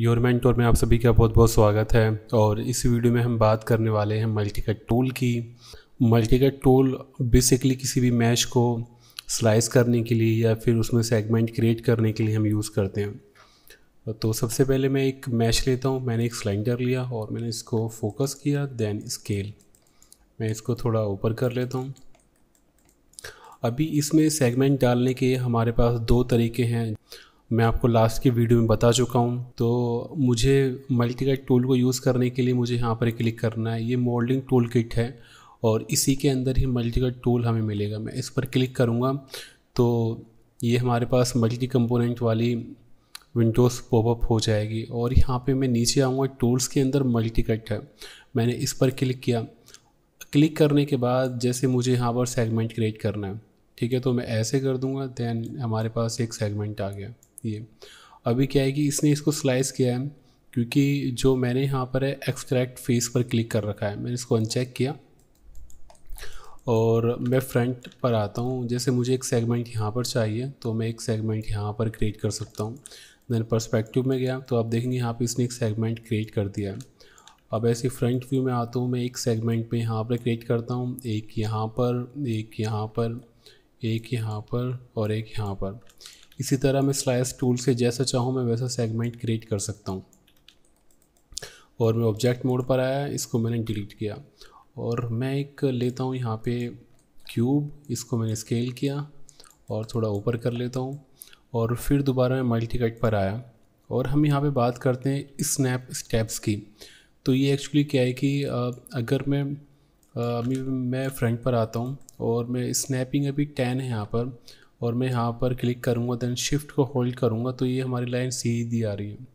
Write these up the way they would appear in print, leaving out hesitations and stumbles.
Your mentor में आप सभी का बहुत बहुत स्वागत है। और इस वीडियो में हम बात करने वाले हैं मल्टीकट टूल की। मल्टीकट टूल बेसिकली किसी भी मैश को स्लाइस करने के लिए या फिर उसमें सेगमेंट क्रिएट करने के लिए हम यूज़ करते हैं। तो सबसे पहले मैं एक मैश लेता हूँ। मैंने एक सिलेंडर लिया और मैंने इसको फोकस किया, देन स्केल। मैं इसको थोड़ा ऊपर कर लेता हूँ। अभी इसमें सेगमेंट डालने के हमारे पास दो तरीके हैं, मैं आपको लास्ट की वीडियो में बता चुका हूँ। तो मुझे मल्टीकट टूल को यूज़ करने के लिए मुझे यहाँ पर क्लिक करना है। ये मोल्डिंग टूल किट है और इसी के अंदर ही मल्टीकट टूल हमें मिलेगा। मैं इस पर क्लिक करूँगा तो ये हमारे पास मल्टी कंपोनेंट वाली विंडोज़ पॉपअप हो जाएगी। और यहाँ पे मैं नीचे आऊँगा, टूल्स के अंदर मल्टीकट है, मैंने इस पर क्लिक किया। क्लिक करने के बाद जैसे मुझे यहाँ पर सेगमेंट क्रिएट करना है, ठीक है, तो मैं ऐसे कर दूँगा, देन हमारे पास एक सेगमेंट आ गया। ये अभी क्या है कि इसने इसको स्लाइस किया है, क्योंकि जो मैंने यहाँ पर है एक्सट्रैक्ट फेस पर क्लिक कर रखा है। मैंने इसको अनचेक किया और मैं फ्रंट पर आता हूँ। जैसे मुझे एक सेगमेंट यहाँ पर चाहिए तो मैं एक सेगमेंट यहाँ पर क्रिएट कर सकता हूँ। देन पर्सपेक्टिव में गया तो आप देखेंगे यहाँ पे इसने एक सेगमेंट क्रिएट कर दिया है। अब ऐसे फ्रंट व्यू में आता हूँ, मैं एक सेगमेंट पे यहाँ पर क्रिएट करता हूँ, एक यहाँ पर, एक यहाँ पर, एक यहाँ पर और एक यहाँ पर। इसी तरह मैं स्लाइस टूल से जैसा चाहूँ मैं वैसा सेगमेंट क्रिएट कर सकता हूँ। और मैं ऑब्जेक्ट मोड पर आया, इसको मैंने डिलीट किया और मैं एक लेता हूँ यहाँ पे क्यूब, इसको मैंने स्केल किया और थोड़ा ऊपर कर लेता हूँ। और फिर दोबारा मैं मल्टीकट पर आया और हम यहाँ पे बात करते हैं स्नैप स्टेप्स की। तो ये एक्चुअली क्या है कि अगर मैं फ्रंट पर आता हूँ और मैं स्नैपिंग अभी 10 है यहाँ पर, और मैं यहाँ पर क्लिक करूँगा, देन शिफ्ट को होल्ड करूँगा तो ये हमारी लाइन सीधी आ रही है।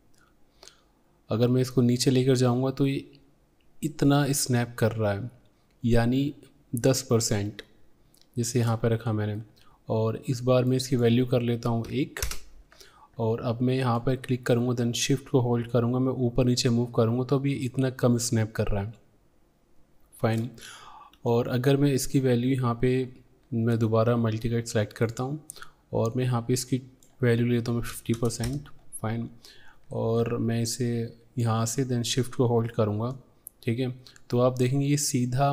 अगर मैं इसको नीचे लेकर जाऊँगा तो ये इतना स्नैप कर रहा है, यानी 10%, जैसे यहाँ पर रखा मैंने। और इस बार मैं इसकी वैल्यू कर लेता हूँ 1। और अब मैं यहाँ पर क्लिक करूँगा, देन शिफ्ट को होल्ड करूँगा, मैं ऊपर नीचे मूव करूँगा तो अभी इतना कम स्नैप कर रहा है। फाइन। और अगर मैं इसकी वैल्यू यहाँ पे मैं दोबारा मल्टीकट सेलेक्ट करता हूँ और मैं यहाँ पे इसकी वैल्यू लेता हूँ 50%। फाइन। और मैं इसे यहाँ से देन शिफ्ट को होल्ड करूँगा, ठीक है। तो आप देखेंगे ये सीधा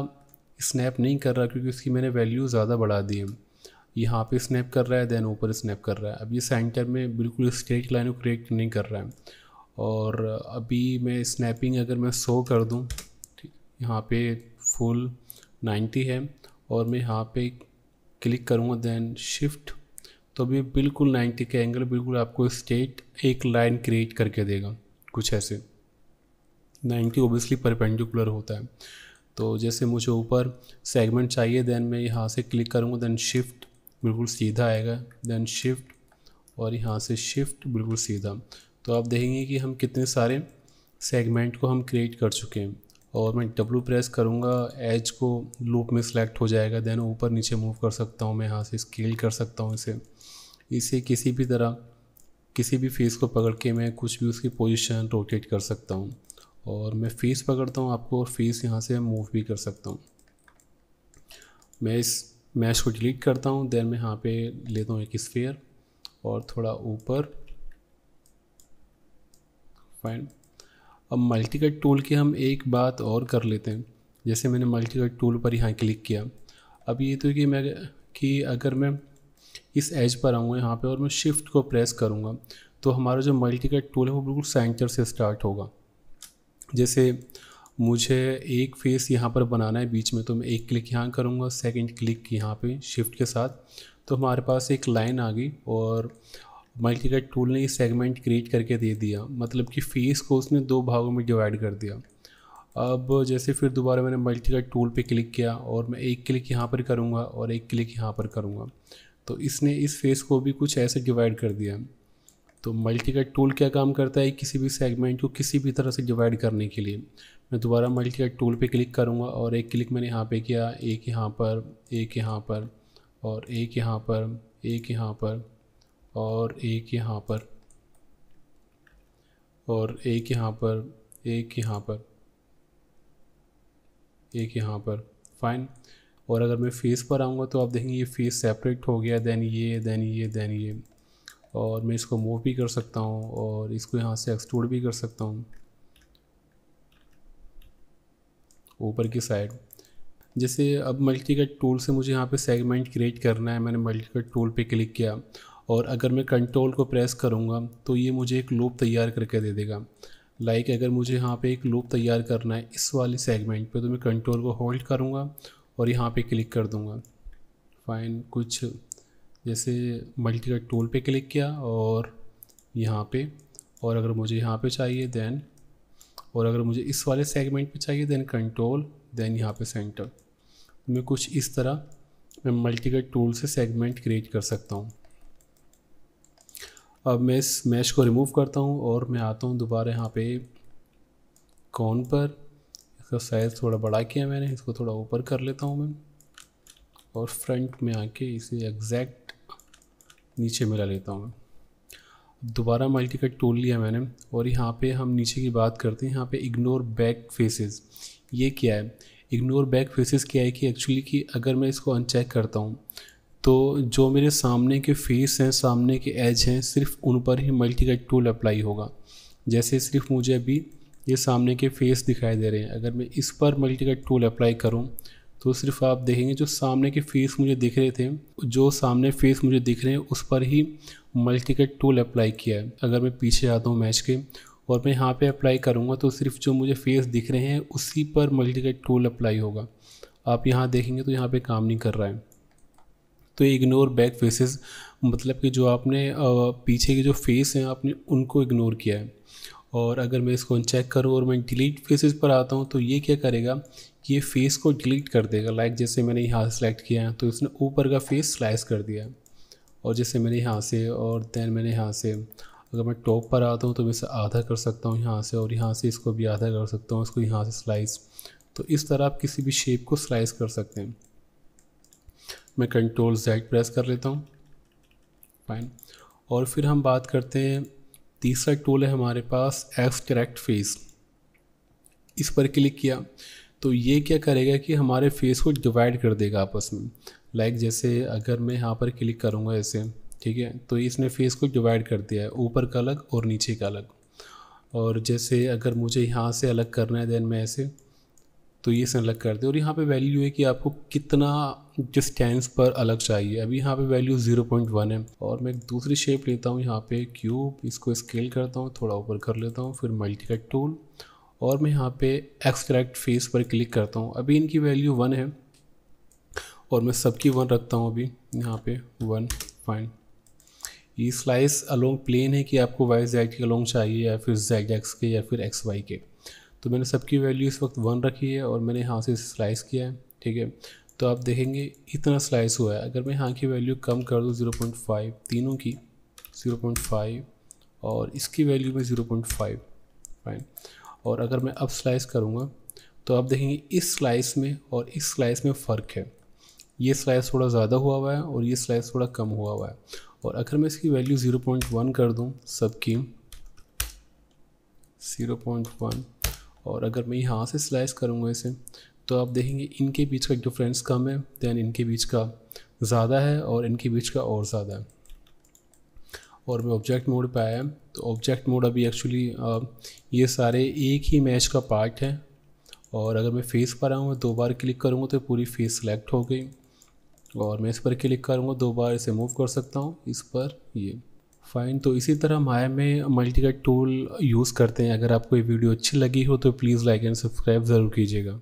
स्नैप नहीं कर रहा, क्योंकि उसकी मैंने वैल्यू ज़्यादा बढ़ा दी है। यहाँ पे स्नैप कर रहा है, देन ऊपर स्नैप कर रहा है। अब ये सेंटर में बिल्कुल स्ट्रेट लाइन को क्रिएट नहीं कर रहा है। और अभी मैं स्नैपिंग अगर मैं 100 कर दूँ, यहाँ पे फुल 90 है और मैं यहाँ पे क्लिक करूँगा, देन शिफ्ट, तो अभी बिल्कुल 90 का एंगल बिल्कुल आपको स्ट्रेट एक लाइन क्रिएट करके देगा, कुछ ऐसे। 90 ओबियसली परपेंडिकुलर होता है। तो जैसे मुझे ऊपर सेगमेंट चाहिए, देन मैं यहाँ से क्लिक करूँगा, देन शिफ्ट, बिल्कुल सीधा आएगा, देन शिफ्ट और यहाँ से शिफ्ट, बिल्कुल सीधा। तो आप देखेंगे कि हम कितने सारे सेगमेंट को हम क्रिएट कर चुके हैं। और मैं W प्रेस करूँगा, एज को लूप में सिलेक्ट हो जाएगा, देन ऊपर नीचे मूव कर सकता हूँ मैं, यहाँ से स्केल कर सकता हूँ इसे किसी भी तरह, किसी भी फेस को पकड़ के मैं कुछ भी उसकी पोजीशन रोटेट कर सकता हूँ। और मैं फेस पकड़ता हूँ आपको, और फेस यहाँ से मूव भी कर सकता हूँ। मैं इस मैश को डिलीट करता हूँ, देन मैं यहाँ पे लेता हूँ एक स्फीयर और थोड़ा ऊपर। फाइन। अब मल्टीकट टूल की हम एक बात और कर लेते हैं। जैसे मैंने मल्टीकट टूल पर यहाँ क्लिक किया, अब ये तो कि अगर मैं इस एज पर आऊँगा यहाँ पे और मैं शिफ्ट को प्रेस करूँगा तो हमारा जो मल्टीकट टूल है वो बिल्कुल सेंटर से स्टार्ट होगा। जैसे मुझे एक फेस यहाँ पर बनाना है बीच में, तो मैं एक क्लिक यहाँ करूँगा, सेकंड क्लिक यहाँ पे शिफ्ट के साथ, तो हमारे पास एक लाइन आ गई। और मल्टीकट टूल ने सेगमेंट क्रिएट करके दे दिया, मतलब कि फेस को उसने दो भागों में डिवाइड कर दिया। अब जैसे फिर दोबारा मैंने मल्टीकट टूल पे क्लिक किया और मैं एक क्लिक यहाँ पर करूँगा और एक क्लिक यहाँ पर करूँगा, तो इसने इस फेस को भी कुछ ऐसे डिवाइड कर दिया। तो मल्टीकट टूल क्या काम करता है, किसी भी सेगमेंट को किसी भी तरह से डिवाइड करने के लिए। मैं दोबारा मल्टीकट टूल पे क्लिक करूँगा और एक क्लिक मैंने यहाँ पे किया, एक यहाँ पर, एक यहाँ पर और एक यहाँ पर, एक यहाँ पर और एक यहाँ पर और एक यहाँ पर, एक यहाँ पर, एक यहाँ पर। फाइन। और अगर मैं फेस पर आऊँगा तो आप देखेंगे ये फेस सेपरेट हो गया, देन ये, देन ये, देन ये। और मैं इसको मूव भी कर सकता हूँ और इसको यहाँ से एक्सट्रूड भी कर सकता हूँ ऊपर की साइड। जैसे अब मल्टी कट टूल से मुझे यहाँ पे सेगमेंट क्रिएट करना है, मैंने मल्टी कट टूल पे क्लिक किया और अगर मैं कंट्रोल को प्रेस करूँगा तो ये मुझे एक लूप तैयार करके दे देगा। लाइक अगर मुझे यहाँ पे एक लूप तैयार करना है इस वाले सेगमेंट पे, तो मैं कंट्रोल को होल्ड करूँगा और यहाँ पे क्लिक कर दूँगा। फाइन, कुछ जैसे मल्टी कट टूल पे क्लिक किया और यहाँ पे, और अगर मुझे यहाँ पे चाहिए देन, और अगर मुझे इस वाले सेगमेंट पे चाहिए देन कंट्रोल, देन यहाँ पे सेंटर। मैं कुछ इस तरह मैं मल्टी कट टूल से सेगमेंट क्रिएट कर सकता हूँ। अब मैं इस मैश को रिमूव करता हूँ और मैं आता हूँ दोबारा यहाँ पे कॉन पर। इसका साइज़ थोड़ा बड़ा किया मैंने, इसको थोड़ा ऊपर कर लेता हूँ मैं और फ्रंट में आके इसे एग्जैक्ट नीचे मिला लेता हूँ। दोबारा मल्टी कट टूल लिया मैंने और यहाँ पे हम नीचे की बात करते हैं। यहाँ पे इग्नोर बैक फेसेस, ये क्या है? इग्नोर बैक फेसेस क्या है कि एक्चुअली कि अगर मैं इसको अनचेक करता हूँ तो जो मेरे सामने के फेस हैं, सामने के एज हैं, सिर्फ उन पर ही मल्टी कट टूल अप्लाई होगा। जैसे सिर्फ मुझे अभी ये सामने के फेस दिखाई दे रहे हैं, अगर मैं इस पर मल्टी कट टूल अप्लाई करूँ तो सिर्फ आप देखेंगे जो सामने के फेस मुझे दिख रहे थे, जो सामने फेस मुझे दिख रहे हैं उस पर ही मल्टी कट टूल अप्लाई किया है। अगर मैं पीछे आता हूँ मैच के और मैं यहाँ पे अप्लाई करूँगा तो सिर्फ जो मुझे फेस दिख रहे हैं उसी पर मल्टी कट टूल अप्लाई होगा। आप यहाँ देखेंगे तो यहाँ पे काम नहीं कर रहा है। तो इग्नोर बैक फेसेस मतलब कि जो आपने पीछे के जो फेस हैं आपने उनको इग्नोर किया है। और अगर मैं इसको अनचेक करूँ और मैं डिलीट फेसेस पर आता हूँ तो ये क्या करेगा कि ये फेस को डिलीट कर देगा। लाइक जैसे मैंने यहाँ से सेलेक्ट किया है तो इसने ऊपर का फेस स्लाइस कर दिया, और जैसे मैंने यहाँ से और देन मैंने यहाँ से, अगर मैं टॉप पर आता हूँ तो मैं इसे आधा कर सकता हूँ यहाँ से, और यहाँ से इसको भी आधा कर सकता हूँ, इसको यहाँ से स्लाइस। तो इस तरह आप किसी भी शेप को स्लाइस कर सकते हैं। मैं कंट्रोल Z प्रेस कर लेता हूँ। फाइन, और फिर हम बात करते हैं, तीसरा टूल है हमारे पास एक्सट्रैक्ट फेस। इस पर क्लिक किया तो ये क्या करेगा कि हमारे फेस को डिवाइड कर देगा आपस में। लाइक जैसे अगर मैं यहाँ पर क्लिक करूँगा ऐसे, ठीक है, तो इसने फेस को डिवाइड कर दिया है, ऊपर का अलग और नीचे का अलग। और जैसे अगर मुझे यहाँ से अलग करना है देन मैं ऐसे, तो ये से अलग कर दे। और यहाँ पे वैल्यू है कि आपको कितना डिस्टेंस पर अलग चाहिए। अभी यहाँ पे वैल्यू 0.1 है। और मैं एक दूसरी शेप लेता हूँ यहाँ पे क्यूब, इसको स्केल करता हूँ, थोड़ा ऊपर कर लेता हूँ, फिर मल्टी कट टूल और मैं यहाँ पे एक्सट्रैक्ट फेस पर क्लिक करता हूँ। अभी इनकी वैल्यू 1 है और मैं सबकी 1 रखता हूँ अभी यहाँ पे 1। फाइन, ये स्लाइस अलोंग प्लेन है कि आपको वाई जेड के अलोंग चाहिए या फिर जेड एक्स के या फिर एक्स वाई के। तो मैंने सबकी वैल्यू इस वक्त 1 रखी है और मैंने यहाँ से स्लाइस किया है, ठीक है। तो आप देखेंगे इतना स्लाइस हुआ है। अगर मैं यहाँ की वैल्यू कम कर दूँ 0.5, तीनों की 0.5 और इसकी वैल्यू में 0.5। फाइन, और अगर मैं अब स्लाइस करूँगा तो आप देखेंगे इस स्लाइस में और इस स्लाइस में फ़र्क है। ये स्लाइस थोड़ा ज़्यादा हुआ है और ये स्लाइस थोड़ा कम हुआ है। और अगर मैं इसकी वैल्यू 0.1 कर दूँ सबकी 0.1, और अगर मैं यहाँ से स्लाइस करूँगा इसे तो आप देखेंगे इनके बीच का डिफरेंस कम है, दैन इनके बीच का ज़्यादा है और इनके बीच का और ज़्यादा है। और मैं ऑब्जेक्ट मोड पे आया, तो ऑब्जेक्ट मोड अभी एक्चुअली ये सारे एक ही मैच का पार्ट है। और अगर मैं फेस पर आऊँ, मैं 2 बार क्लिक करूँगा तो पूरी फेस सेलेक्ट हो गई, और मैं इस पर क्लिक करूँगा 2 बार इसे मूव कर सकता हूँ इस पर ये। फाइन, तो इसी तरह माया में मल्टी कट टूल यूज़ करते हैं। अगर आपको ये वीडियो अच्छी लगी हो तो प्लीज़ लाइक एंड सब्सक्राइब ज़रूर कीजिएगा।